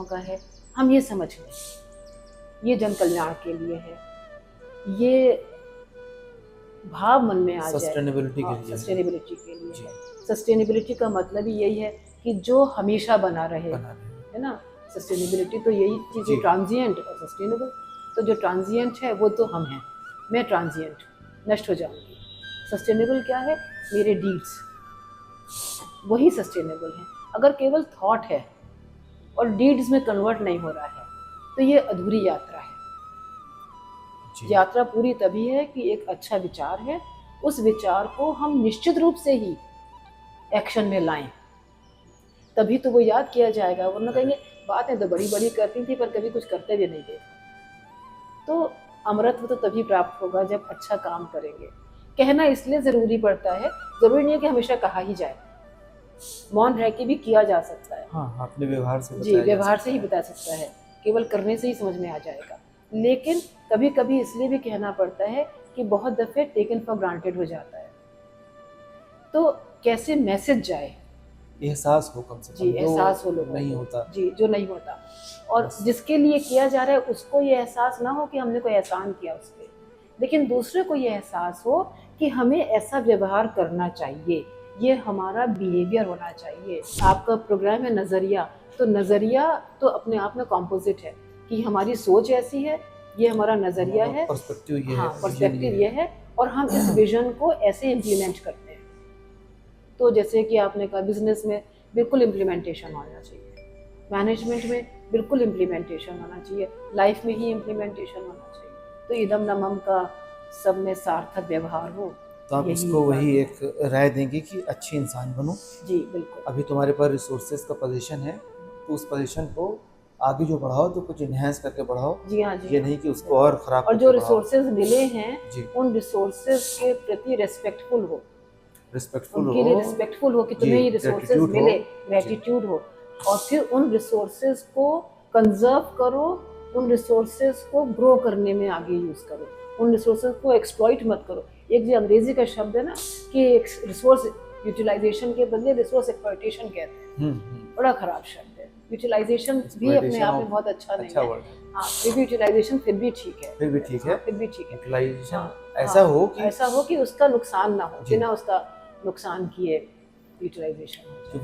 का है, हम ये समझ लें, ये जन कल्याण के लिए है, ये भाव मन में आ जाए, सस्टेनेबिलिटी के लिए सस्टेनेबिलिटी के लिए है। सस्टेनेबिलिटी का मतलब ही यही है कि जो हमेशा बना रहे, है ना। सस्टेनेबिलिटी तो यही चीज़ है, ट्रांजिएंट और सस्टेनेबल। तो जो ट्रांजिएंट है वो तो हम हैं, मैं ट्रांजिएंट, नष्ट हो जाऊंगी। सस्टेनेबल क्या है? मेरे डीड्स, वही सस्टेनेबल है। अगर केवल थॉट है और डीड्स में कन्वर्ट नहीं हो रहा है तो ये अधूरी यात्रा है। यात्रा पूरी तभी है कि एक अच्छा विचार है, उस विचार को हम निश्चित रूप से ही एक्शन में लाएं, तभी तो वो याद किया जाएगा। वरना कहेंगे बातें तो बड़ी बड़ी करती थी पर कभी कुछ करते भी नहीं देखा। तो अमरत्व तो तभी प्राप्त होगा जब अच्छा काम करेंगे। कहना इसलिए ज़रूरी पड़ता है, ज़रूरी नहीं है कि हमेशा कहा ही जाए, मौन रह के भी किया जा सकता है। हाँ, अपने व्यवहार से जी, व्यवहार से ही बता सकता है, केवल करने से ही समझ में आ जाएगा। लेकिन कभी कभी इसलिए भी कहना पड़ता है कि बहुत दफ़े टेकन फॉर ग्रांटेड हो जाता है। तो कैसे मैसेज जाए, एहसास हो कम से कम, जी, एहसास हो लोगों नहीं को, होता जी, जो नहीं होता। और जिसके लिए किया जा रहा है उसको ये एहसास ना हो कि हमने कोई एहसान किया उस पर, लेकिन दूसरे को ये एहसास हो कि हमें ऐसा व्यवहार करना चाहिए, ये हमारा बिहेवियर होना चाहिए। आपका प्रोग्राम है नज़रिया, तो नज़रिया तो अपने आप में कॉम्पोजिट है कि हमारी सोच ऐसी है, ये हमारा नज़रिया है, पर्सपेक्टिव ये हाँ, है, पर्सपेक्टिव ये है, और हम इस विजन को ऐसे इम्प्लीमेंट करते हैं। तो जैसे कि आपने कहा, बिजनेस में बिल्कुल इम्प्लीमेंटेशन होना चाहिए, मैनेजमेंट में बिल्कुल इम्प्लीमेंटेशन होना चाहिए, लाइफ में ही इम्प्लीमेंटेशन होना चाहिए। तो इदम न मम का सब में सार्थक व्यवहार हो। तो आप इसको वही एक राय देंगे कि अच्छी इंसान बनो। जी बिल्कुल। अभी तुम्हारे पास रिसोर्सेज का पोजीशन है तो उस पोजीशन को आगे जो बढ़ाओ तो कुछ इन्हेंस करके बढ़ाओ। जी हाँ, जी ये नहीं कि उसको और खराब और जो रिसोर्सेज मिले हैं उन रिसोर्सेज के प्रति रेस्पेक्टफुल हो, उनके लिए रिस्पेक्टफुल हो कि तुम्हें ये रिसोर्सेज मिले, ग्रेटिट्यूड हो, और फिर उन रिसोर्सेज को कंजर्व करो, उन रिसोर्सेज को ग्रो करने में आगे यूज करो, उन रिसोर्सेज को एक्सप्लॉइट मत करो। एक जो अंग्रेजी का शब्द है ना कि रिसोर्स यूटिलाइजेशन के बदले रिसोर्स एक्सप्लॉइटेशन कहते हैं, बड़ा खराब शब्द है। यूटिलाइजेशन भी अपने आप में बहुत अच्छा नहीं है, हाँ, फिर भी यूटिलाइजेशन फिर भी ठीक है, फिर भी ठीक है, फिर भी ठीक है। यूटिलाइजेशन ऐसा हो कि उसका नुकसान ना हो, बिना उसका नुकसान किए यूटिलाइजेशन हो।